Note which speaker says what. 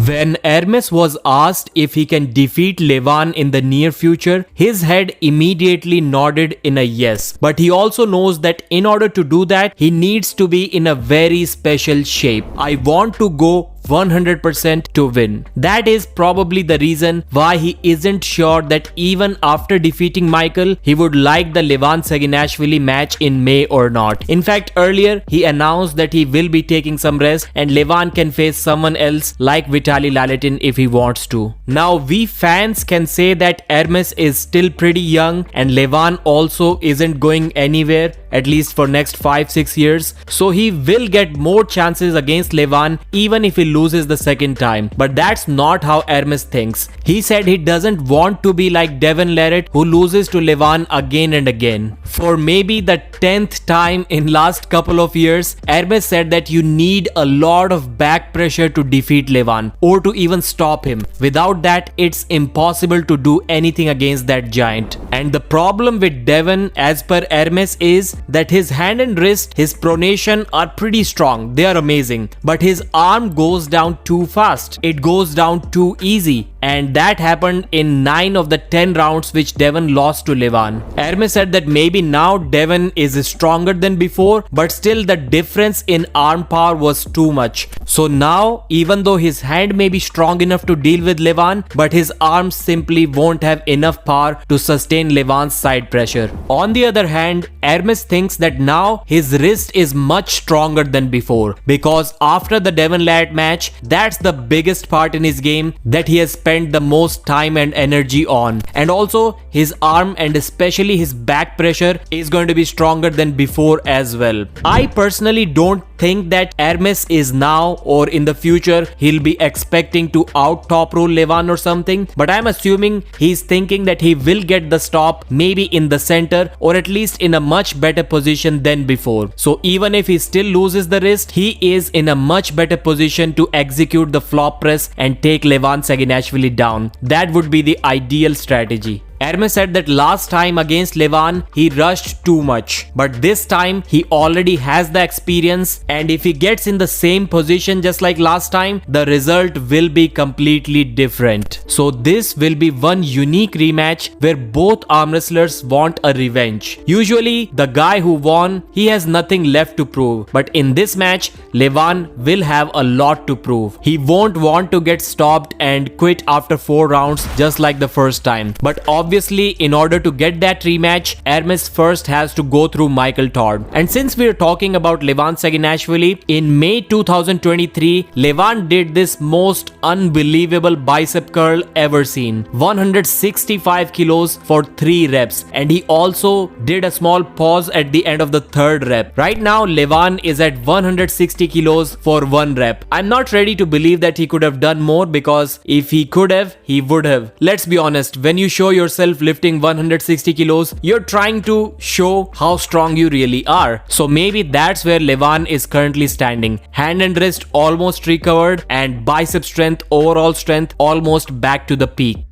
Speaker 1: When Hermes was asked if he can defeat Levan in the near future, his head immediately nodded in a yes. But he also knows that in order to do that, he needs to be in a very special shape. I want to go 100% to win. That is probably the reason why he isn't sure that even after defeating Michael, he would like the Levan Saginashvili match in May or not. In fact, earlier he announced that he will be taking some rest and Levan can face someone else like Vitaly Laletin if he wants to. Now we fans can say that Hermes is still pretty young and Levan also isn't going anywhere, at least for next 5-6 years. So he will get more chances against Levan even if he loses the second time. But that's not how Hermes thinks. He said he doesn't want to be like Devon Larratt, who loses to Levan again and again. For maybe the 10th time in last couple of years, Hermes said that you need a lot of back pressure to defeat Levan or to even stop him. Without that, it's impossible to do anything against that giant. And the problem with Devon, as per Hermes, is that his hand and wrist, his pronation are pretty strong. They are amazing. But his arm goes down too fast. It goes down too easy. And that happened in 9 of the 10 rounds which Devon lost to Levan. Hermes said that maybe now Devon is stronger than before, but still the difference in arm power was too much. So now, even though his hand may be strong enough to deal with Levan, but his arms simply won't have enough power to sustain Levan's side pressure. On the other hand, Hermes thinks that now his wrist is much stronger than before, because after the Devon Larratt match, that's the biggest part in his game that he has spent the most time and energy on. And also his arm and especially his back pressure is going to be stronger than before as well. I personally don't think that Hermes is now or in the future he'll be expecting to out top roll Levan or something, but I'm assuming he's thinking that he will get the stop maybe in the center or at least in a much better position than before. So even if he still loses the wrist, he is in a much better position to execute the flop press and take Levan Saginashvili down. That would be the ideal strategy. Hermes said that last time against Levan, he rushed too much. But this time, he already has the experience, and if he gets in the same position just like last time, the result will be completely different. So this will be one unique rematch where both arm wrestlers want a revenge. Usually, the guy who won, he has nothing left to prove. But in this match, Levan will have a lot to prove. He won't want to get stopped and quit after 4 rounds just like the first time. But obviously, in order to get that rematch, Hermes first has to go through Michael Todd. And since we're talking about Levan Saginashvili, in May 2023, Levan did this most unbelievable bicep curl ever seen. 165 kilos for 3 reps. And he also did a small pause at the end of the 3rd rep. Right now, Levan is at 160 kilos for 1 rep. I'm not ready to believe that he could have done more, because if he could have, he would have. Let's be honest, when you show yourself lifting 160 kilos, you're trying to show how strong you really are. So maybe that's where Levan is currently standing. Hand and wrist almost recovered and bicep strength, overall strength almost back to the peak.